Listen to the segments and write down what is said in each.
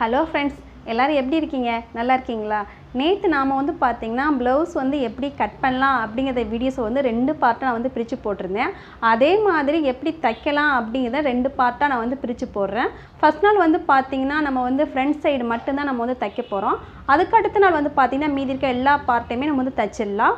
Hello friends, எல்லோரும் எப்படி இருக்கீங்க? நல்லா இருக்கீங்களா? நேற்று நாம் வந்து பார்த்திங்கன்னா ப்ளவுஸ் வந்து எப்படி கட் பண்ணலாம் அப்படிங்கிற வீடியோஸை வந்து 2 பார்ட்டாக நான் வந்து பிரித்து போட்டிருந்தேன். அதே மாதிரி எப்படி தைக்கலாம் அப்படிங்கிறத 2 பார்ட்டாக நான் வந்து பிரித்து போடுறேன். ஃபஸ்ட் நாள் வந்து பார்த்திங்கன்னா நம்ம வந்து ஃப்ரண்ட் சைடு மட்டும்தான் நம்ம வந்து தைக்க போகிறோம். அதுக்கு அடுத்த நாள் வந்து பார்த்திங்கன்னா மீதி இருக்க எல்லா பார்ட்டையுமே நம்ம வந்து தைச்சிடலாம்,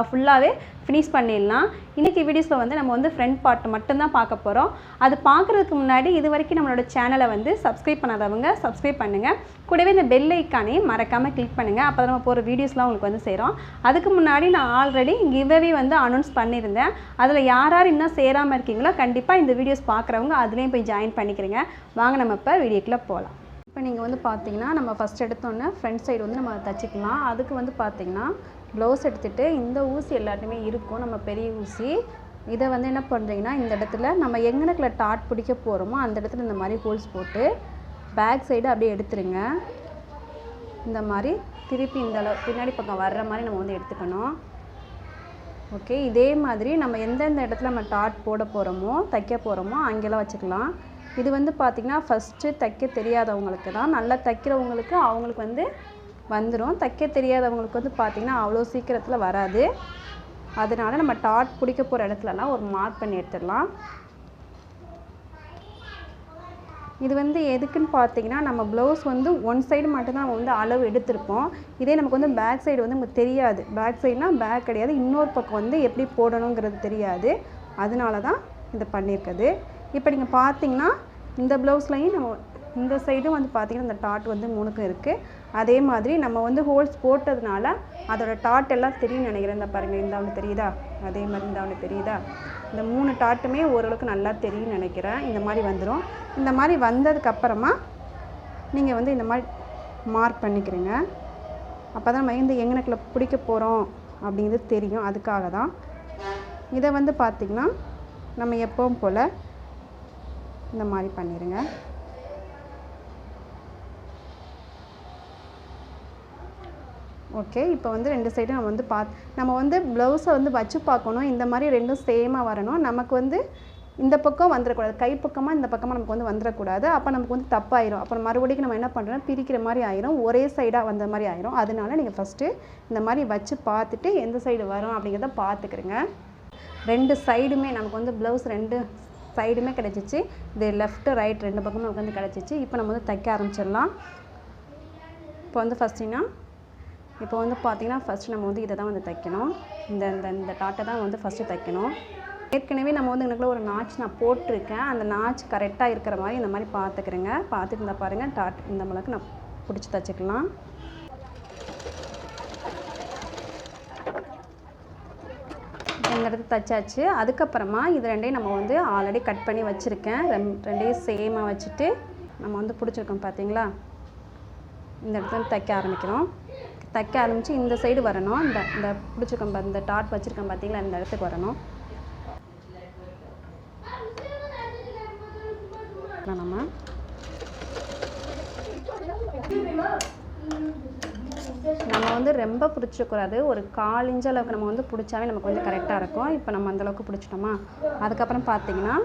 ஃபுல்லாகவே ஃபினிஷ் பண்ணிடலாம். இன்றைக்கி வீடியோஸில் வந்து நம்ம வந்து ஃப்ரண்ட் பார்ட் மட்டும்தான் பார்க்க போகிறோம். அது பார்க்குறதுக்கு முன்னாடி இது வரைக்கும் நம்மளோட சேனலை வந்து சப்ஸ்கிரைப் பண்ணாதவங்க சப்ஸ்கிரைப் பண்ணுங்கள். கூடவே இந்த பெல் ஐக்கானையும் மறக்காமல் கிளிக் பண்ணுங்கள். அப்போ நம்ம போகிற வீடியோஸ்லாம் உங்களுக்கு வந்து சேரும். அதுக்கு முன்னாடி நான் ஆல்ரெடி கிவ்அவே வந்து அனௌன்ஸ் பண்ணியிருந்தேன். அதில் யார் யார் இன்னும் சேராமல் இருக்கீங்களோ கண்டிப்பாக இந்த வீடியோஸ் பார்க்குறவங்க அதுலேயும் போய் ஜாயின் பண்ணிக்கிறேங்க. வாங்க நம்ம இப்போ வீடியோக்குள்ளே போகலாம். இப்போ நீங்கள் வந்து பார்த்தீங்கன்னா நம்ம ஃபஸ்ட் எடுத்தோன்னே ஃப்ரண்ட் சைடு வந்து நம்ம தைச்சிக்கலாம். அதுக்கு வந்து பார்த்திங்கன்னா ப்ளவுஸ் எடுத்துகிட்டு இந்த ஊசி எல்லாத்தையுமே இருக்கும், நம்ம பெரிய ஊசி. இதை வந்து என்ன பண்ணுறீங்கன்னா இந்த இடத்துல நம்ம எங்கனக்குள்ள டாட் பிடிக்க போகிறோமோ அந்த இடத்துல இந்த மாதிரி ஹோல்ஸ் போட்டு பேக் சைடு அப்படியே எடுத்துருங்க. இந்த மாதிரி திருப்பி இந்த அளவு பின்னாடி பக்கம் வர்ற மாதிரி நம்ம வந்து எடுத்துக்கணும். ஓகே, இதே மாதிரி நம்ம எந்தெந்த இடத்துல நம்ம டாட் போட போகிறோமோ தைக்க போகிறோமோ அங்கெல்லாம் வச்சுக்கலாம். இது வந்து பார்த்திங்கன்னா ஃபஸ்ட்டு தைக்க தெரியாதவங்களுக்கு தான். நல்லா தைக்கிறவங்களுக்கு அவங்களுக்கு வந்து வந்துடும். தைக்க தெரியாதவங்களுக்கு வந்து பார்த்திங்கன்னா அவ்வளோ சீக்கிரத்தில் வராது. அதனால் நம்ம டாட் பிடிக்க போகிற இடத்துலலாம் ஒரு மார்க் பண்ணி எடுத்துடலாம். இது வந்து எதுக்குன்னு பார்த்தீங்கன்னா நம்ம ப்ளவுஸ் வந்து ஒன் சைடு மட்டும்தான் நம்ம வந்து அளவு எடுத்திருப்போம். இதே நமக்கு வந்து பேக் சைடு வந்து நமக்கு தெரியாது. பேக் சைடுனால் பேக் கிடையாது, இன்னொரு பக்கம் வந்து எப்படி போடணுங்கிறது தெரியாது. அதனால தான் இதை பண்ணியிருக்குது. இப்போ நீங்கள் பார்த்தீங்கன்னா இந்த ப்ளவுஸ்லையும் நம்ம இந்த சைடும் வந்து பார்த்திங்கன்னா இந்த டாட் வந்து 3க்கும் இருக்குது. அதே மாதிரி நம்ம வந்து ஹோல்ஸ் போட்டதுனால அதோட டாட் எல்லாம் தெரியும்னு நினைக்கிறேன். இந்த பாருங்கள், இந்த ஒன்று தெரியுதா? அதே மாதிரி இந்த ஒன்று தெரியுதா? இந்த 3 டாட்டுமே ஓரளவுக்கு நல்லா தெரியும்னு நினைக்கிறேன். இந்த மாதிரி வந்துடும். இந்த மாதிரி வந்ததுக்கப்புறமா நீங்கள் வந்து இந்த மாதிரி மார்க் பண்ணிக்கிறீங்க. அப்போ தான் நம்ம இந்த எங்கனக்குள்ள பிடிக்க போகிறோம் அப்படிங்கிறது தெரியும். அதுக்காக தான் இதை வந்து பார்த்திங்கன்னா நம்ம எப்பவும் போல் இந்த மாதிரி பண்ணிடுங்க. ஓகே, இப்போ வந்து 2 சைடும் நம்ம வந்து ப்ளவுஸை வந்து வச்சு பார்க்கணும். இந்த மாதிரி 2ம் சேமாக வரணும். நமக்கு வந்து இந்த பக்கம் வந்துடக்கூடாது, கை பக்கமாக இந்த பக்கமாக நமக்கு வந்து வந்துடக்கூடாது. அப்போ நமக்கு வந்து தப்பாயிரும். அப்புறம் மறுபடியும் நம்ம என்ன பண்ணுறோம், பிரிக்கிற மாதிரி ஆயிரும், ஒரே சைடாக வந்த மாதிரி ஆயிரும். அதனால நீங்கள் ஃபஸ்ட்டு இந்த மாதிரி வச்சு பார்த்துட்டு எந்த சைடு வரும் அப்படிங்கிறத பார்த்துக்கிறங்க. 2 சைடுமே நமக்கு வந்து ப்ளவுஸ் 2 சைடுமே கிடச்சிச்சு. இது லெஃப்ட்டு ரைட் 2 பக்கமும் நமக்கு வந்து கிடச்சிச்சு. இப்போ நம்ம வந்து தைக்க ஆரம்பிச்சிடலாம். இப்போ வந்து இப்போ வந்து பார்த்திங்கன்னா ஃபஸ்ட்டு நம்ம வந்து இதை தான் வந்து தைக்கணும். இந்த டாட்டை தான் வந்து ஃபஸ்ட்டு தைக்கணும். ஏற்கனவே நம்ம வந்து எனக்குள்ள ஒரு நாச் நான் போட்டிருக்கேன். அந்த நாச் கரெக்டாக இருக்கிற மாதிரி இந்த மாதிரி பார்த்துக்கிறேங்க. பார்த்துட்டு இருந்தால் பாருங்கள், டாட் இந்த அளவுக்கு நான் பிடிச்சி தைச்சிக்கலாம். இந்த இடத்துல தைச்சாச்சு. அதுக்கப்புறமா இது 2ஐயும் நம்ம வந்து ஆல்ரெடி கட் பண்ணி வச்சுருக்கேன். 2ஐயும் சேமாக வச்சுட்டு நம்ம வந்து பிடிச்சிருக்கோம் பார்த்தீங்களா? இந்த இடத்துல தைக்க ஆரம்பிக்கிறோம். தைக்க ஆரம்பித்து இந்த சைடு வரணும். இந்த பிடிச்சிருக்கோம், இந்த டாட் வச்சுருக்கோம் பார்த்தீங்களா? இந்த இடத்துக்கு வரணும். நம்ம வந்து ரொம்ப பிடிச்சிக்கூடாது. ஒரு 1/4 இன்ச் அளவுக்கு நம்ம வந்து பிடிச்சாவே நமக்கு வந்து கரெக்டாக இருக்கும். இப்போ நம்ம அந்தளவுக்கு பிடிச்சிட்டோமா? அதுக்கப்புறம் பார்த்திங்கன்னா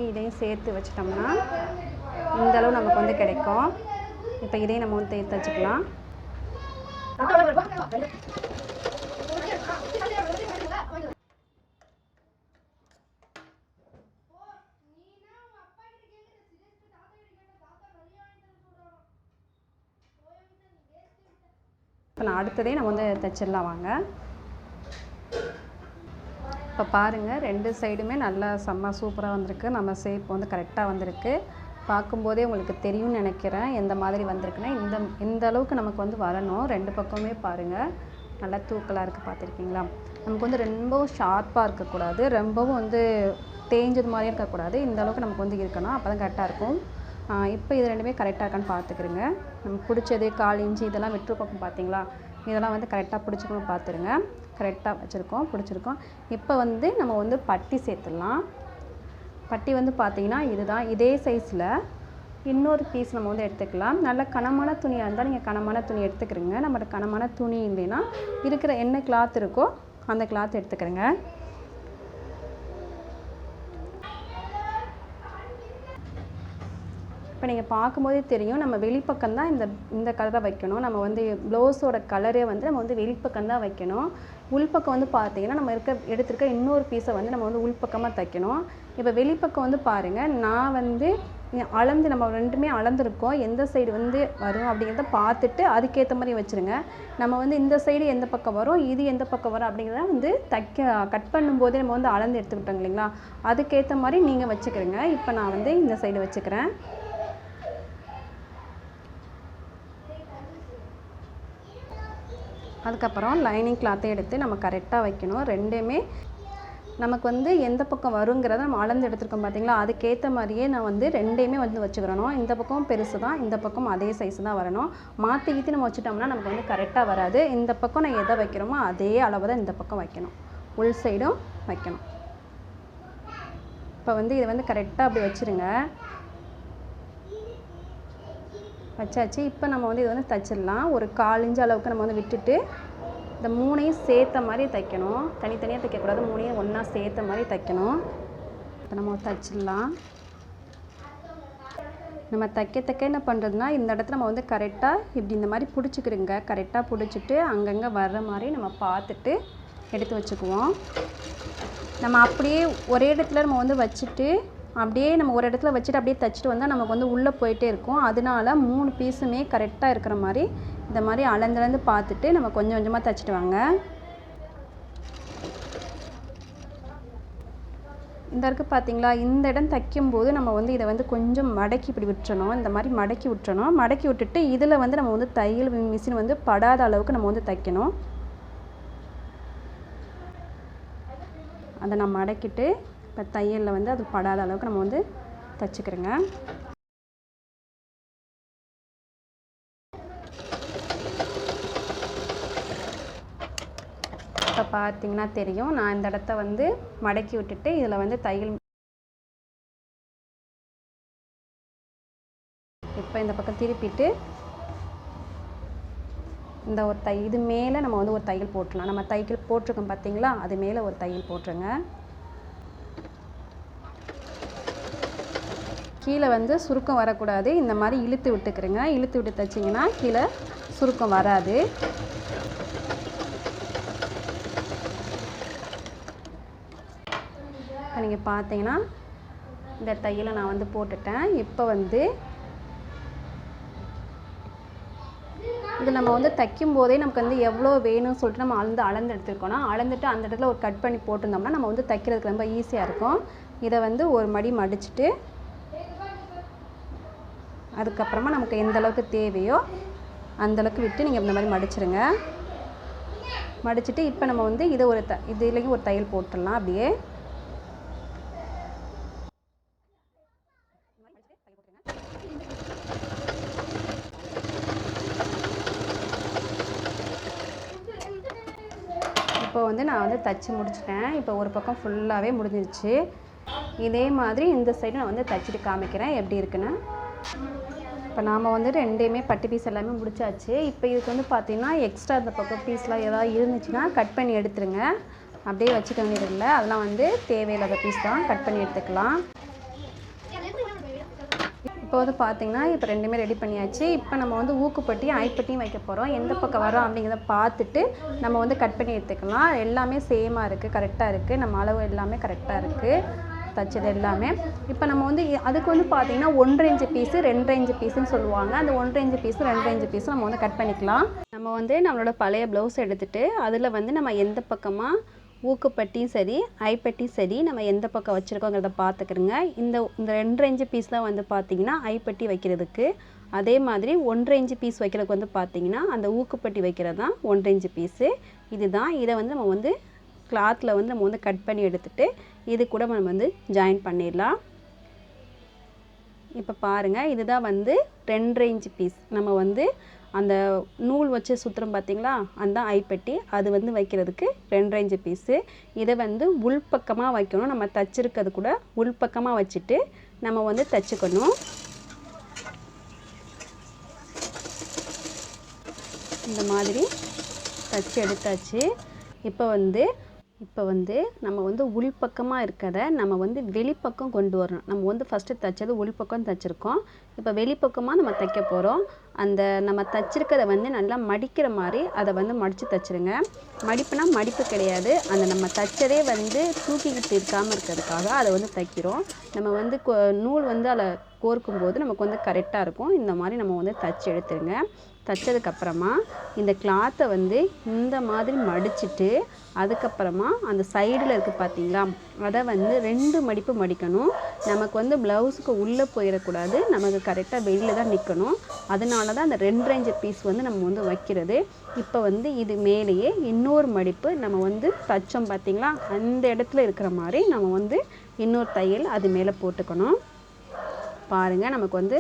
இதையும் சேர்த்து வச்சிட்டோம்னா இந்த அளவு நமக்கு வந்து கிடைக்கும். இப்போ இதையும் நம்ம வந்து தைச்சிக்கலாம். இப்போ நான் அடுத்ததே நம்ம வந்து தைச்சிடலாம் வாங்க. இப்போ பாருங்கள், 2 சைடுமே நல்லா செம்ம சூப்பராக வந்திருக்கு. நம்ம ஷேப் வந்து கரெக்டாக வந்திருக்கு. பார்க்கும்போதே உங்களுக்கு தெரியும்னு நினைக்கிறேன் எந்த மாதிரி வந்திருக்குன்னா. இந்த அளவுக்கு நமக்கு வந்து வரணும். 2 பக்கமே பாருங்கள் நல்லா தூக்கலாக இருக்குது, பார்த்துருக்கீங்களா? நமக்கு வந்து ரொம்பவும் ஷார்ப்பாக இருக்கக்கூடாது, ரொம்பவும் வந்து தேஞ்சது மாதிரியும் இருக்கக்கூடாது. இந்த அளவுக்கு நமக்கு வந்து இருக்கணும். அப்போ தான் கரெக்டாக இருக்கும். இப்போ இது 2மே கரெக்டாக இருக்கான்னு பார்த்துக்கிறங்க. நம்ம பிடிச்சது 1/4 இன்ச்சு இதெல்லாம் விட்டுருப்போம் பார்த்தீங்களா? இதெல்லாம் வந்து கரெக்டாக பிடிச்சிக்கணும், பார்த்துருங்க. கரெக்டாக வச்சுருக்கோம், பிடிச்சிருக்கோம். இப்போ வந்து நம்ம வந்து பட்டி சேர்த்துடலாம். பட்டி வந்து பார்த்திங்கன்னா இதுதான். இதே சைஸில் இன்னொரு பீஸ் நம்ம வந்து எடுத்துக்கலாம். நல்ல கனமான துணியாக இருந்தால் நீங்கள் கனமான துணி எடுத்துக்கிறீங்க. நம்மளோட கனமான துணி இல்லைன்னா இருக்கிற என்ன கிளாத் இருக்கோ அந்த கிளாத் எடுத்துக்கிறேங்க. இப்போ நீங்கள் பார்க்கும்போதே தெரியும் நம்ம வெளிப்பக்கம் தான் இந்த கலரை வைக்கணும். நம்ம வந்து ப்ளவுஸோட கலரே வந்து நம்ம வந்து வெளிப்பக்கம் தான் வைக்கணும். உள்பக்கம் வந்து பார்த்தீங்கன்னா நம்ம எடுத்திருக்க இன்னொரு பீஸை வந்து நம்ம வந்து உள்பக்கமாக தைக்கணும். இப்போ வெளிப்பக்கம் வந்து பாருங்கள், நான் வந்து அளந்து நம்ம ரெண்டுமே அளந்துருக்கோம். எந்த சைடு வந்து வரும் அப்படிங்கிறத பார்த்துட்டு அதுக்கேற்ற மாதிரி வச்சுருங்க. நம்ம வந்து இந்த சைடு எந்த பக்கம் வரும், இது எந்த பக்கம் வரும் அப்படிங்கிறத வந்து கட் பண்ணும்போதே நம்ம வந்து அளந்து எடுத்துக்கிட்டோம் இல்லைங்களா, அதுக்கேற்ற மாதிரி நீங்கள் வச்சுக்கிறேங்க. இப்போ நான் வந்து இந்த சைடு வச்சுக்கிறேன். அதுக்கப்புறம் லைனிங் கிளாத்தை எடுத்து நம்ம கரெக்டாக வைக்கணும். ரெண்டுமே நமக்கு வந்து எந்த பக்கம் வருங்கிறத நம்ம அளந்து எடுத்துருக்கோம் பார்த்தீங்களா, அதுக்கேற்ற மாதிரியே நான் வந்து ரெண்டையுமே வந்து வச்சுக்கிறணும். இந்த பக்கம் பெருசு தான், இந்த பக்கம் அதே சைஸ் தான் வரணும். மாற்றிக்கிட்டு நம்ம வச்சுட்டோம்னா நமக்கு வந்து கரெக்டாக வராது. இந்த பக்கம் நான் எதை வைக்கிறோமோ அதே அளவு தான் இந்த பக்கம் வைக்கணும், உள் சைடும் வைக்கணும். இப்போ வந்து இதை வந்து கரெக்டாக அப்படி வச்சுருங்க. வச்சாச்சு. இப்போ நம்ம வந்து இதை வந்து தைச்சிடலாம். ஒரு 1/4 இன்ச் அளவுக்கு நம்ம வந்து விட்டுட்டு இந்த 3ஐயும் சேர்த்த மாதிரி தைக்கணும். தனித்தனியாக தைக்கக்கூடாது, 3ஐயும் ஒன்றா சேர்த்த மாதிரி தைக்கணும். இப்போ நம்ம தைச்சிடலாம். நம்ம தைக்க என்ன பண்ணுறதுனா, இந்த இடத்துல நம்ம வந்து கரெக்டாக இப்படி இந்த மாதிரி பிடிச்சிக்கிறோங்க. கரெக்டாக பிடிச்சிட்டு அங்கங்கே வர்ற மாதிரி நம்ம பார்த்துட்டு எடுத்து வச்சுக்குவோம். நம்ம அப்படியே ஒரே இடத்துல நம்ம வந்து வச்சுட்டு அப்படியே நம்ம ஒரு இடத்துல வச்சுட்டு அப்படியே தைச்சிட்டு வந்தால் நமக்கு வந்து உள்ளே போயிட்டே இருக்கும். அதனால 3 பீஸுமே கரெக்டாக இருக்கிற மாதிரி இந்த மாதிரி அளந்து பார்த்துட்டு நம்ம கொஞ்சம் கொஞ்சமாக தைச்சிட்டு வாங்க. இந்த இருக்குது பார்த்தீங்களா, இந்த இடம் தைக்கும்போது நம்ம வந்து இதை வந்து கொஞ்சம் மடக்கி இப்படி விட்டுறணும். இந்த மாதிரி மடக்கி விட்டுறணும். மடக்கி விட்டுட்டு இதில் வந்து நம்ம வந்து தையல் மிஷின் வந்து படாத அளவுக்கு நம்ம வந்து தைக்கணும். அதை நான் மடக்கிட்டு இப்போ தையலில் வந்து அது படாத அளவுக்கு நம்ம வந்து தைச்சிக்கிறோங்க. இப்போ பார்த்தீங்கன்னா தெரியும், நான் இந்த இடத்த வந்து மடக்கி விட்டுட்டு இதில் வந்து தையல் இப்போ இந்த பக்கம் திருப்பிட்டு இந்த ஒரு இது மேலே நம்ம வந்து ஒரு தையல் போட்டுடலாம். நம்ம தையல் போட்டிருக்கோம் பார்த்தீங்களா, அது மேலே ஒரு தையல் போட்டுருங்க. கீழே வந்து சுருக்கம் வரக்கூடாது. இந்த மாதிரி இழுத்து விட்டுக்கிறேங்க. இழுத்து விட்டு தைச்சிங்கன்னா கீழே சுருக்கம் வராது. இப்போ நீங்கள் பார்த்தீங்கன்னா இந்த தையலை நான் வந்து போட்டுட்டேன். இப்போ வந்து இது நம்ம வந்து தைக்கும் போதே நமக்கு வந்து எவ்வளோ வேணும்னு சொல்லிட்டு நம்ம அளந்து எடுத்துருக்கோன்னா, அளந்துட்டு அந்த இடத்துல ஒரு கட் பண்ணி போட்டிருந்தோம்னா நம்ம வந்து தைக்கிறதுக்கு ரொம்ப ஈஸியாக இருக்கும். இதை வந்து ஒரு மடி மடிச்சுட்டு அதுக்கப்புறமா நமக்கு எந்த அளவுக்கு தேவையோ அந்தளவுக்கு விட்டு நீங்கள் இந்த மாதிரி மடிச்சிருங்க. மடிச்சுட்டு இப்போ நம்ம வந்து இதை இதுலேயும் ஒரு தையல் போட்டுடலாம். அப்படியே இப்போ வந்து நான் வந்து தைச்சி முடிச்சிட்டேன். இப்போ ஒரு பக்கம் ஃபுல்லாகவே முடிஞ்சிருச்சு. இதே மாதிரி இந்த சைடு நான் வந்து தைச்சிட்டு காமிக்கிறேன் எப்படி இருக்குன்னு. இப்போ நாம் வந்து ரெண்டையுமே பட்டு பீஸ் எல்லாமே முடிச்சாச்சு. இப்போ இதுக்கு வந்து பார்த்திங்கன்னா எக்ஸ்ட்ரா இந்த பக்கம் பீஸ்லாம் ஏதாவது இருந்துச்சுன்னா கட் பண்ணி எடுத்துருங்க. அப்படியே வச்சுக்க வேண்டியதில்லை. அதெல்லாம் வந்து தேவையில்லாத பீஸ் தான், கட் பண்ணி எடுத்துக்கலாம். இப்போ வந்து பார்த்திங்கன்னா இப்போ ரெண்டுமே ரெடி பண்ணியாச்சு. இப்போ நம்ம வந்து ஊக்குப்பட்டியும் ஐப்பட்டியும் வைக்க போகிறோம். எந்த பக்கம் வரோம் அப்படிங்கிறத பார்த்துட்டு நம்ம வந்து கட் பண்ணி எடுத்துக்கலாம். எல்லாமே சேமாக இருக்குது, கரெக்டாக இருக்குது. நம்ம அளவு எல்லாமே கரெக்டாக இருக்குது, தைச்சது எல்லாமே. இப்போ நம்ம வந்து அதுக்கு வந்து பார்த்திங்கன்னா 1.5 இன்ச்சு பீஸு 2.5 இன்ச்சு பீஸுன்னு சொல்லுவாங்க. அந்த 1.5 இன்ச்சு பீஸு 2.5 இன்ச்சு பீஸும் நம்ம வந்து கட் பண்ணிக்கலாம். நம்ம வந்து நம்மளோட பழைய ப்ளவுஸ் எடுத்துகிட்டு அதில் வந்து நம்ம எந்த பக்கமாக ஊக்குப்பட்டியும் சரி ஐப்பட்டியும் சரி நம்ம எந்த பக்கம் வச்சுருக்கோங்கிறத பார்த்துக்கிறோங்க. இந்த 2.5 இன்ச்சு பீஸ் தான் வந்து பார்த்திங்கன்னா ஐப்பட்டி வைக்கிறதுக்கு. அதே மாதிரி 1.5 இன்ச்சு பீஸ் வைக்கிறதுக்கு வந்து பார்த்திங்கன்னா அந்த ஊக்குப்பட்டி வைக்கிறது தான் 1.5 இன்ச்சு பீஸு. இதுதான். இதை வந்து நம்ம வந்து கிளாத்தில் வந்து நம்ம வந்து கட் பண்ணி எடுத்துகிட்டு இது கூட நம்ம வந்து ஜாயின் பண்ணிடலாம். இப்போ பாருங்கள், இதுதான் வந்து 2.5 இன்ச்சு பீஸ். நம்ம வந்து அந்த நூல் வச்சு சுற்றுறோம் பார்த்திங்களா, அந்த ஐப்பட்டி அது வந்து வைக்கிறதுக்கு 2.5 இன்ச்சு பீஸு. இதை வந்து உள்பக்கமாக வைக்கணும். நம்ம தைச்சிருக்கிறது கூட உள்பக்கமாக வச்சுட்டு நம்ம வந்து தைச்சிக்கணும். இந்த மாதிரி தைச்சி எடுத்தாச்சு. இப்போ வந்து இப்போ வந்து நம்ம வந்து உள்பக்கமாக இருக்கிறத நம்ம வந்து வெளிப்பக்கம் கொண்டு வரணும். நம்ம வந்து ஃபஸ்ட்டு தைச்சது உள்பக்கம் தைச்சிருக்கோம். இப்போ வெளிப்பக்கமாக நம்ம தைக்க போகிறோம். அந்த நம்ம தைச்சிருக்கிறத வந்து நல்லா மடிக்கிற மாதிரி அதை வந்து மடித்து தைச்சிருங்க. மடிப்புனா மடிப்பு கிடையாது, அந்த நம்ம தைச்சதே வந்து தூக்கிக்கிட்டு இருக்காமல் இருக்கிறதுக்காக அதை வந்து தைக்கிறோம். நம்ம வந்து நூல் வந்து அதில் கோர்க்கும்போது நமக்கு வந்து கரெக்டாக இருக்கும். இந்த மாதிரி நம்ம வந்து தைச்சி எடுத்துருங்க. தைச்சதுக்கப்புறமா இந்த கிளாத்தை வந்து இந்த மாதிரி மடிச்சுட்டு அதுக்கப்புறமா அந்த சைடில் இருக்குது பார்த்தீங்களா, அதை வந்து 2 மடிப்பு மடிக்கணும். நமக்கு வந்து ப்ளவுஸுக்கு உள்ளே போயிடக்கூடாது, நமக்கு கரெக்டாக வெளியில் தான் நிற்கணும். அதனால தான் அந்த 2 இன்ச் பீஸ் வந்து நம்ம வந்து வைக்கிறது. இப்போ வந்து இது மேலேயே இன்னொரு மடிப்பு நம்ம வந்து தைச்சோம் பார்த்தீங்களா, அந்த இடத்துல இருக்கிற மாதிரி நம்ம வந்து இன்னொரு தையல் அது மேலே போட்டுக்கணும். பாருங்கள், நமக்கு வந்து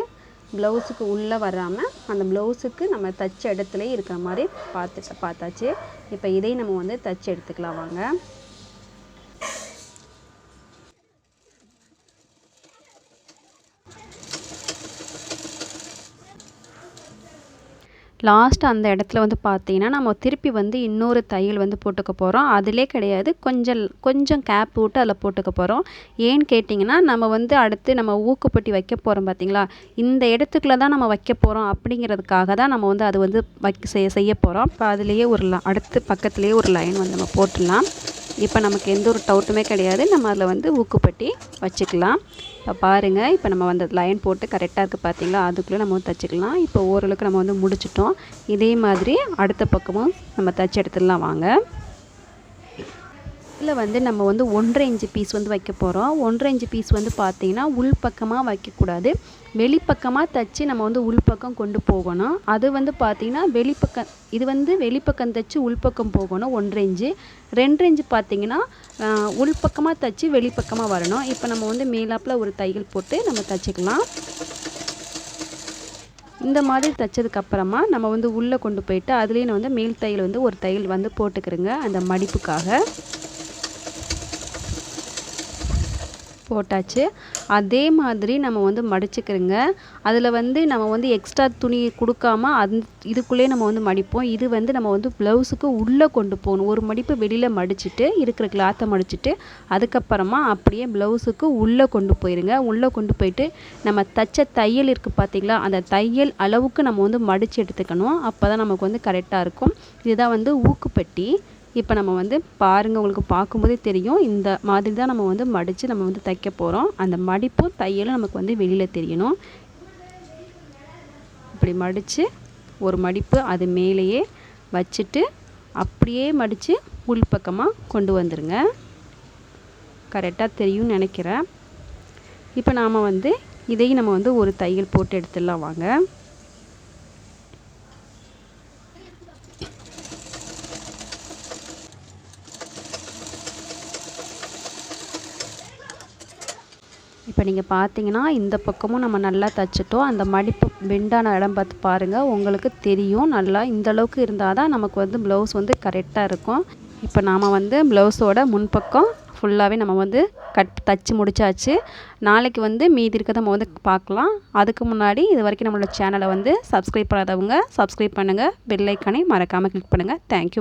ப்ளவுஸுக்கு உள்ளே வராமல் அந்த ப்ளவுஸுக்கு நம்ம தைச்ச இடத்துலையே இருக்கிற மாதிரி பார்த்தாச்சு. இப்போ இதையும் நம்ம வந்து தைச்சி எடுத்துக்கலாம் வாங்க. லாஸ்ட் அந்த இடத்துல வந்து பார்த்தீங்கன்னா நம்ம திருப்பி வந்து இன்னொரு தையல் வந்து போட்டுக்க போகிறோம். அதிலே கிடையாது, கொஞ்சம் கேப் விட்டு அதில் போட்டுக்க போகிறோம். ஏன்னு கேட்டிங்கன்னா நம்ம வந்து அடுத்து நம்ம ஊக்குப்பட்டி வைக்க போகிறோம் பார்த்தீங்களா, இந்த இடத்துக்குள்ள தான் நம்ம வைக்க போகிறோம் அப்படிங்கிறதுக்காக தான் நம்ம வந்து அது வந்து செய்ய போகிறோம். இப்போ அதுலேயே அடுத்து பக்கத்துலேயே ஒரு லைன் வந்து நம்ம போட்டுடலாம். இப்போ நமக்கு எந்த ஒரு டவுட்டுமே கிடையாது, நம்ம அதில் வந்து ஊக்குப்பட்டி வச்சுக்கலாம். இப்போ பாருங்கள், இப்போ நம்ம வந்து லைன் போட்டு கரெக்டாக இருக்குது பார்த்தீங்களா, அதுக்குள்ளே நம்ம வந்து தைச்சிக்கலாம். இப்போ ஓரளவுக்கு நம்ம வந்து முடிச்சிட்டோம். இதே மாதிரி அடுத்த பக்கமும் நம்ம தைச்சி எடுத்துடலாம் வாங்க. இதில் வந்து நம்ம வந்து 1.5 இன்ச்சு பீஸ் வந்து வைக்க போகிறோம். 1.5 இன்ச்சு பீஸ் வந்து பார்த்திங்கன்னா உள்பக்கமாக வைக்கக்கூடாது, வெளிப்பக்கமாக தைச்சி நம்ம வந்து உள்பக்கம் கொண்டு போகணும். அது வந்து பார்த்திங்கன்னா வெளிப்பக்கம், இது வந்து வெளிப்பக்கம் தைச்சி உள்பக்கம் போகணும் 1.5 இன்ச்சு. 2 இன்ச்சு பார்த்திங்கன்னா உள்பக்கமாக தைச்சி வெளிப்பக்கமாக வரணும். இப்போ நம்ம வந்து மேலாப்பில் ஒரு தையல் போட்டு நம்ம தைச்சிக்கலாம். இந்த மாதிரி தைச்சதுக்கப்புறமா நம்ம வந்து உள்ளே கொண்டு போயிட்டு அதுலேயும் வந்து மேல் தையல் வந்து ஒரு தையல் வந்து போட்டுக்கிறோங்க, அந்த மடிப்புக்காக போட்டாச்சு. அதே மாதிரி நம்ம வந்து மடிச்சுக்கிறோங்க. அதில் வந்து நம்ம வந்து எக்ஸ்ட்ரா துணி கொடுக்காம இதுக்குள்ளே நம்ம வந்து மடிப்போம். இது வந்து நம்ம வந்து ப்ளவுஸுக்கு உள்ளே கொண்டு போகணும். ஒரு மடிப்பு வெளியில் மடிச்சுட்டு இருக்கிற கிளாத்தை மடிச்சுட்டு அதுக்கப்புறமா அப்படியே ப்ளவுஸுக்கு உள்ளே கொண்டு போயிருங்க. உள்ளே கொண்டு போயிட்டு நம்ம தைச்ச தையல் இருக்குது பார்த்தீங்களா, அந்த தையல் அளவுக்கு நம்ம வந்து மடித்து எடுத்துக்கணும். அப்போ தான் நமக்கு வந்து கரெக்டாக இருக்கும். இதுதான் வந்து ஊக்குப்பட்டி. இப்போ நம்ம வந்து பாருங்கள், உங்களுக்கு பார்க்கும்போதே தெரியும், இந்த மாதிரி தான் நம்ம வந்து மடித்து நம்ம வந்து தைக்க போகிறோம். அந்த மடிப்பும் தையலும் நமக்கு வந்து வெளியில் தெரியணும். இப்படி மடித்து ஒரு மடிப்பு அது மேலேயே வச்சுட்டு அப்படியே மடித்து உள்பக்கமாக கொண்டு வந்துடுங்க. கரெக்டாக தெரியும்னு நினைக்கிறேன். இப்போ நாம் வந்து இதையும் நம்ம வந்து ஒரு தையல் போட்டு எடுத்துடலாம் வாங்க. இப்போ நீங்கள் பார்த்தீங்கன்னா இந்த பக்கமும் நம்ம நல்லா தைச்சிட்டோம். அந்த மடிப்பு பெண்டான இடம் பார்த்து பாருங்கள், உங்களுக்கு தெரியும். நல்லா இந்தளவுக்கு இருந்தால் தான் நமக்கு வந்து ப்ளவுஸ் வந்து கரெக்டாக இருக்கும். இப்போ நாம் வந்து ப்ளவுஸோட முன்பக்கம் ஃபுல்லாகவே நம்ம வந்து தைச்சி முடிச்சாச்சு. நாளைக்கு வந்து மீதி இருக்க நம்ம வந்து பார்க்கலாம். அதுக்கு முன்னாடி இது வரைக்கும் நம்மளோட சேனலை வந்து சப்ஸ்கிரைப் பண்ணாதவங்க சப்ஸ்கிரைப் பண்ணுங்கள், பெல் ஐக்கானை மறக்காமல் கிளிக் பண்ணுங்கள். தேங்க்யூ.